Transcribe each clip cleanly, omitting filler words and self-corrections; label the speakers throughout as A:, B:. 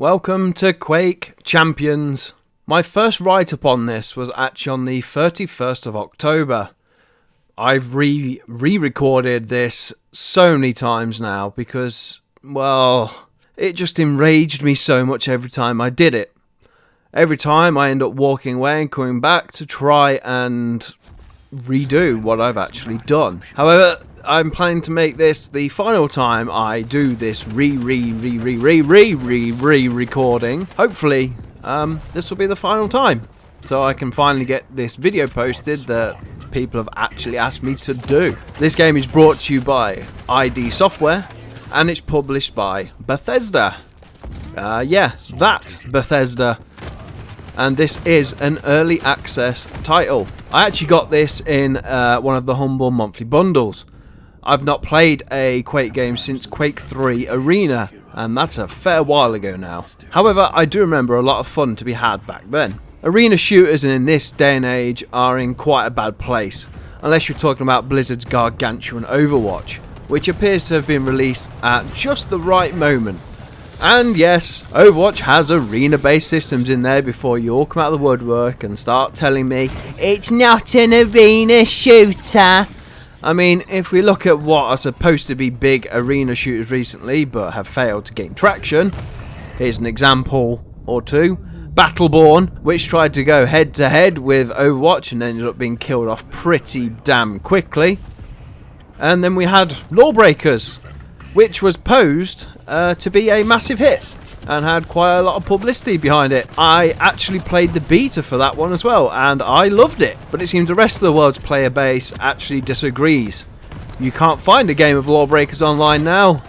A: Welcome to Quake Champions. My first write-up on this was actually on the 31st of October. I've re-recorded this so many times now because, well, it just enraged me so much every time I did it. Every time I end up walking away and coming back to try and redo what I've actually done. However, I'm planning to make this the final time I do this re-recording. Hopefully, this will be the final time, so I can finally get this video posted that people have actually asked me to do. This game is brought to you by ID Software, and it's published by Bethesda. That Bethesda. And this is an early access title. I actually got this in one of the Humble monthly bundles. I've not played a Quake game since Quake 3 Arena, and that's a fair while ago now. However, I do remember a lot of fun to be had back then. Arena shooters in this day and age are in quite a bad place, unless you're talking about Blizzard's gargantuan Overwatch, which appears to have been released at just the right moment. And yes, Overwatch has arena-based systems in there before you all come out of the woodwork and start telling me it's not an arena shooter. I mean, if we look at what are supposed to be big arena shooters recently but have failed to gain traction, here's an example or two. Battleborn, which tried to go head to head with Overwatch and ended up being killed off pretty damn quickly. And then we had Lawbreakers, which was posed to be a massive hit and had quite a lot of publicity behind it. I actually played the beta for that one as well, and I loved it. But it seems the rest of the world's player base actually disagrees. You can't find a game of Lawbreakers online now.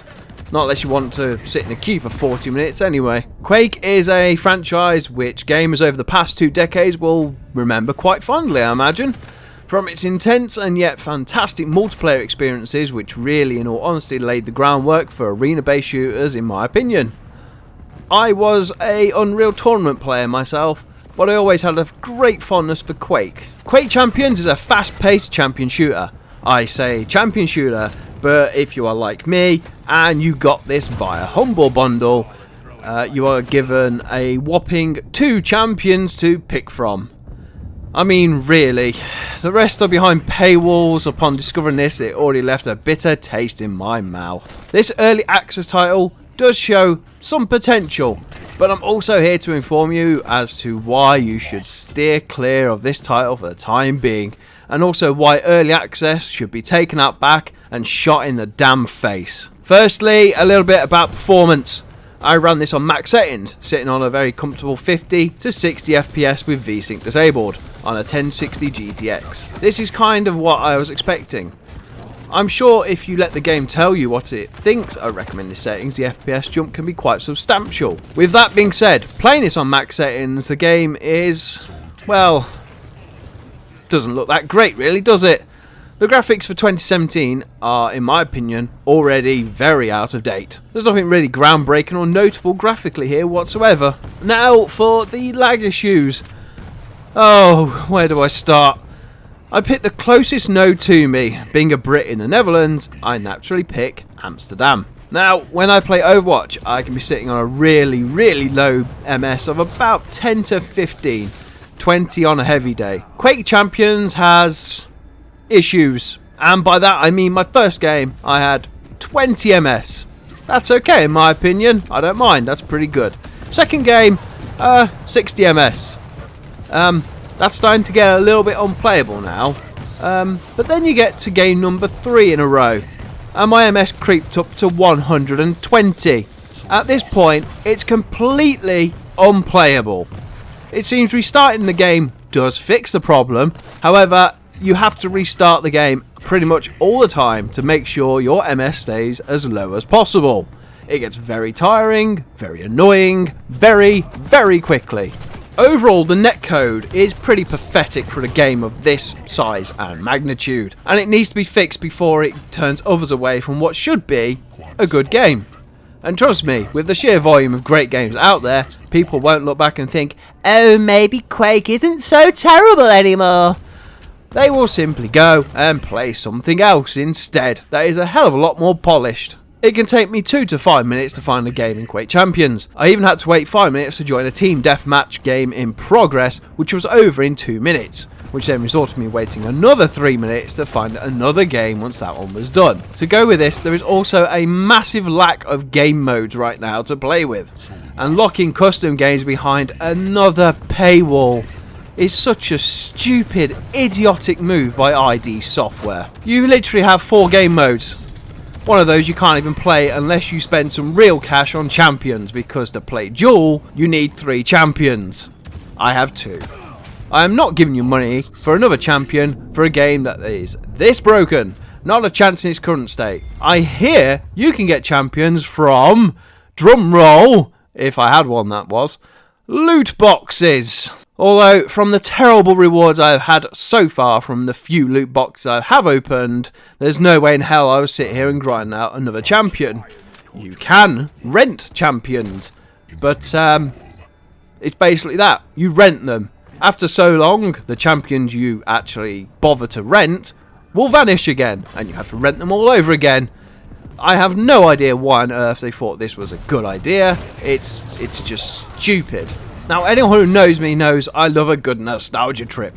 A: Not unless you want to sit in a queue for 40 minutes anyway. Quake is a franchise which gamers over the past 2 decades will remember quite fondly, I imagine. From its intense and yet fantastic multiplayer experiences, which really, in all honesty, laid the groundwork for arena-based shooters in my opinion. I was a Unreal Tournament player myself, but I always had a great fondness for Quake. Quake Champions is a fast-paced champion shooter. I say champion shooter, but if you are like me and you got this via Humble Bundle, you are given a whopping 2 champions to pick from. I mean, really, the rest are behind paywalls. Upon discovering this, it already left a bitter taste in my mouth. This early access title does show some potential, but I'm also here to inform you as to why you should steer clear of this title for the time being, and also why early access should be taken out back and shot in the damn face. Firstly, a little bit about performance. I ran this on max settings, sitting on a very comfortable 50 to 60 FPS with VSync disabled on a 1060 GTX. This is kind of what I was expecting. I'm sure if you let the game tell you what it thinks are recommended settings, the FPS jump can be quite substantial. With that being said, playing this on max settings, the game is, well, doesn't look that great really, does it? The graphics for 2017 are, in my opinion, already very out of date. There's nothing really groundbreaking or notable graphically here whatsoever. Now for the lag issues. Oh, where do I start? I picked the closest node to me. Being a Brit in the Netherlands, I naturally pick Amsterdam. Now, when I play Overwatch, I can be sitting on a really, really low MS of about 10 to 15, 20 on a heavy day. Quake Champions has issues, and by that I mean my first game I had 20 MS. That's okay in my opinion, I don't mind, that's pretty good. Second game, 60 MS. That's starting to get a little bit unplayable now, but then you get to game number 3 in a row and my MS creeped up to 120. At this point it's completely unplayable. It seems restarting the game does fix the problem, however you have to restart the game pretty much all the time to make sure your MS stays as low as possible. It gets very tiring, very annoying, very, very quickly. Overall, the netcode is pretty pathetic for a game of this size and magnitude, and it needs to be fixed before it turns others away from what should be a good game. And trust me, with the sheer volume of great games out there, people won't look back and think, oh, maybe Quake isn't so terrible anymore. They will simply go and play something else instead that is a hell of a lot more polished. It can take me 2 to 5 minutes to find a game in Quake Champions. I even had to wait 5 minutes to join a team deathmatch game in progress, which was over in 2 minutes, which then resulted in me waiting another 3 minutes to find another game once that one was done. To go with this, there is also a massive lack of game modes right now to play with, and locking custom games behind another paywall is such a stupid, idiotic move by ID Software. You literally have 4 game modes. One of those you can't even play unless you spend some real cash on champions, because to play duel, you need 3 champions. I have 2. I am not giving you money for another champion for a game that is this broken. Not a chance in its current state. I hear you can get champions from, drum roll, if I had one that was, loot boxes. Although, from the terrible rewards I have had so far from the few loot boxes I have opened, there's no way in hell I will sit here and grind out another champion. You can rent champions, but it's basically that. You rent them. After so long, the champions you actually bother to rent will vanish again, and you have to rent them all over again. I have no idea why on earth they thought this was a good idea. It's just stupid. Now, anyone who knows me knows I love a good nostalgia trip.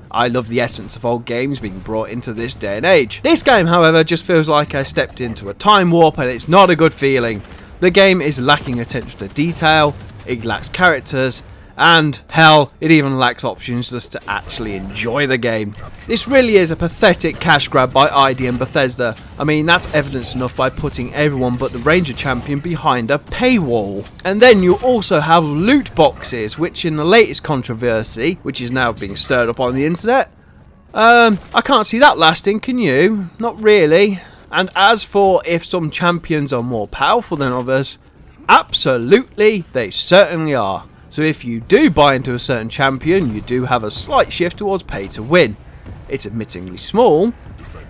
A: I love the essence of old games being brought into this day and age. This game, however, just feels like I stepped into a time warp, and it's not a good feeling. The game is lacking attention to detail, it lacks characters, and hell, it even lacks options just to actually enjoy the game. This really is a pathetic cash grab by ID and Bethesda. I mean, that's evidence enough by putting everyone but the Ranger champion behind a paywall. And then you also have loot boxes, which in the latest controversy, which is now being stirred up on the internet, I can't see that lasting, can you? Not really. And as for if some champions are more powerful than others, absolutely, they certainly are. So if you do buy into a certain champion, you do have a slight shift towards pay to win. It's admittingly small,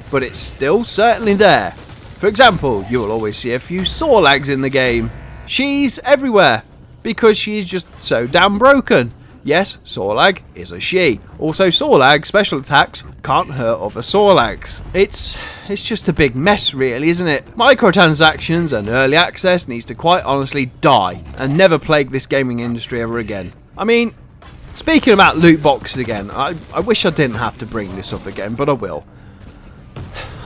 A: but it's still certainly there. For example, you will always see a few Sorlags in the game. She's everywhere, because she's just so damn broken. Yes, Sorlag is a she. Also, Sorlag special attacks can't hurt other Sorlags. It's just a big mess really, isn't it? Microtransactions and early access needs to quite honestly die and never plague this gaming industry ever again. I mean, speaking about loot boxes again, I wish I didn't have to bring this up again, but I will.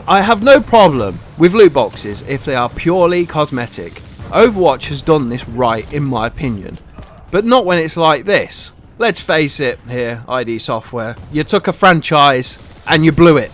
A: I have no problem with loot boxes if they are purely cosmetic. Overwatch has done this right in my opinion, but not when it's like this. Let's face it here, ID Software. You took a franchise and you blew it.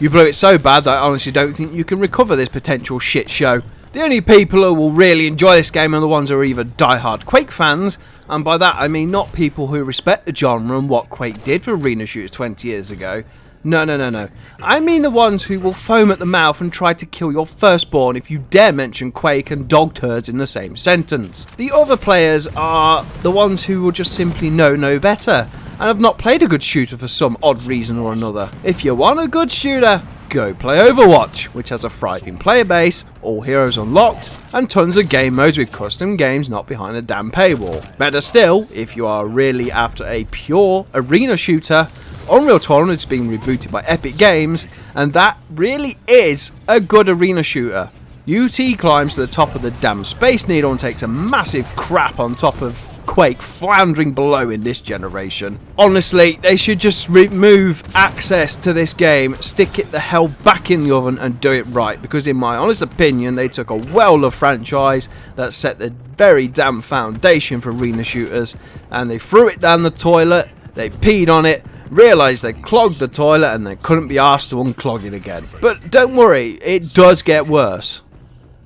A: You blew it so bad that I honestly don't think you can recover this potential shit show. The only people who will really enjoy this game are the ones who are either die-hard Quake fans, and by that I mean not people who respect the genre and what Quake did for arena shooters 20 years ago. No. I mean the ones who will foam at the mouth and try to kill your firstborn if you dare mention Quake and dog turds in the same sentence. The other players are the ones who will just simply know no better and have not played a good shooter for some odd reason or another. If you want a good shooter, go play Overwatch, which has a thriving player base, all heroes unlocked, and tons of game modes with custom games not behind a damn paywall. Better still, if you are really after a pure arena shooter, Unreal Tournament is being rebooted by Epic Games, and that really is a good arena shooter. UT climbs to the top of the damn Space Needle and takes a massive crap on top of Quake floundering below in this generation. Honestly, they should just remove access to this game, stick it the hell back in the oven and do it right, because in my honest opinion they took a well-loved franchise that set the very damn foundation for arena shooters and they threw it down the toilet, they peed on it, realised they clogged the toilet and they couldn't be asked to unclog it again. But don't worry, it does get worse.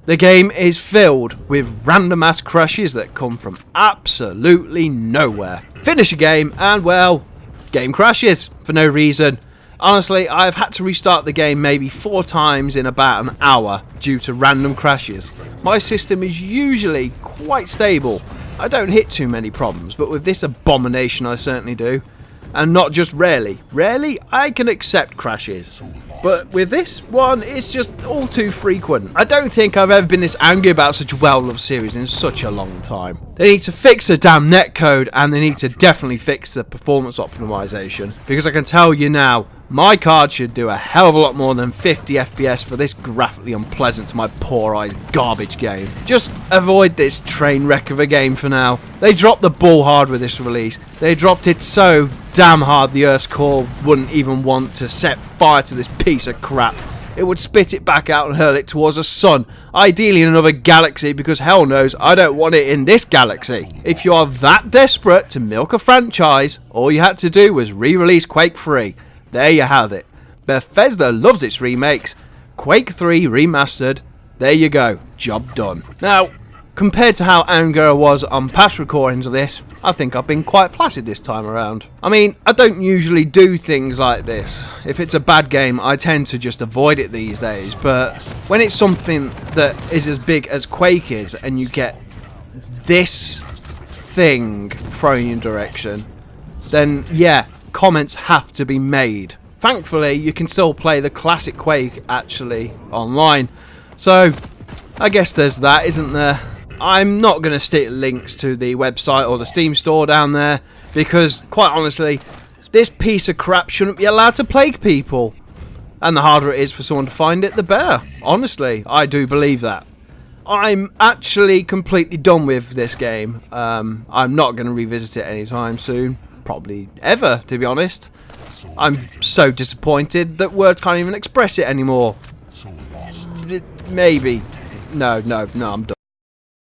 A: The game is filled with random ass crashes that come from absolutely nowhere. Finish a game and well, game crashes for no reason. Honestly, I've had to restart the game maybe 4 times in about an hour due to random crashes. My system is usually quite stable. I don't hit too many problems, but with this abomination I certainly do. And not just rarely. Rarely, I can accept crashes. But with this one, it's just all too frequent. I don't think I've ever been this angry about such a well-loved series in such a long time. They need to fix the damn netcode, and they need to definitely fix the performance optimization. Because I can tell you now, my card should do a hell of a lot more than 50 FPS for this graphically unpleasant to my poor eyes garbage game. Just avoid this train wreck of a game for now. They dropped the ball hard with this release. They dropped it so damn hard the Earth's core wouldn't even want to set fire to this piece of crap. It would spit it back out and hurl it towards the sun, ideally in another galaxy, because hell knows I don't want it in this galaxy. If you are that desperate to milk a franchise, all you had to do was re-release Quake 3. There you have it. Bethesda loves its remakes. Quake 3 remastered. There you go. Job done. Now, compared to how angry I was on past recordings of this, I think I've been quite placid this time around. I mean, I don't usually do things like this. If it's a bad game, I tend to just avoid it these days. But when it's something that is as big as Quake is, and you get this thing thrown in your direction, then yeah, comments have to be made. Thankfully, you can still play the classic Quake actually online. So, I guess there's that, isn't there? I'm not going to stick links to the website or the Steam store down there because, quite honestly, this piece of crap shouldn't be allowed to plague people. And the harder it is for someone to find it, the better. Honestly, I do believe that. I'm actually completely done with this game. I'm not going to revisit it anytime soon. Probably ever, to be honest. I'm so disappointed that words can't even express it anymore. Maybe. No, I'm done.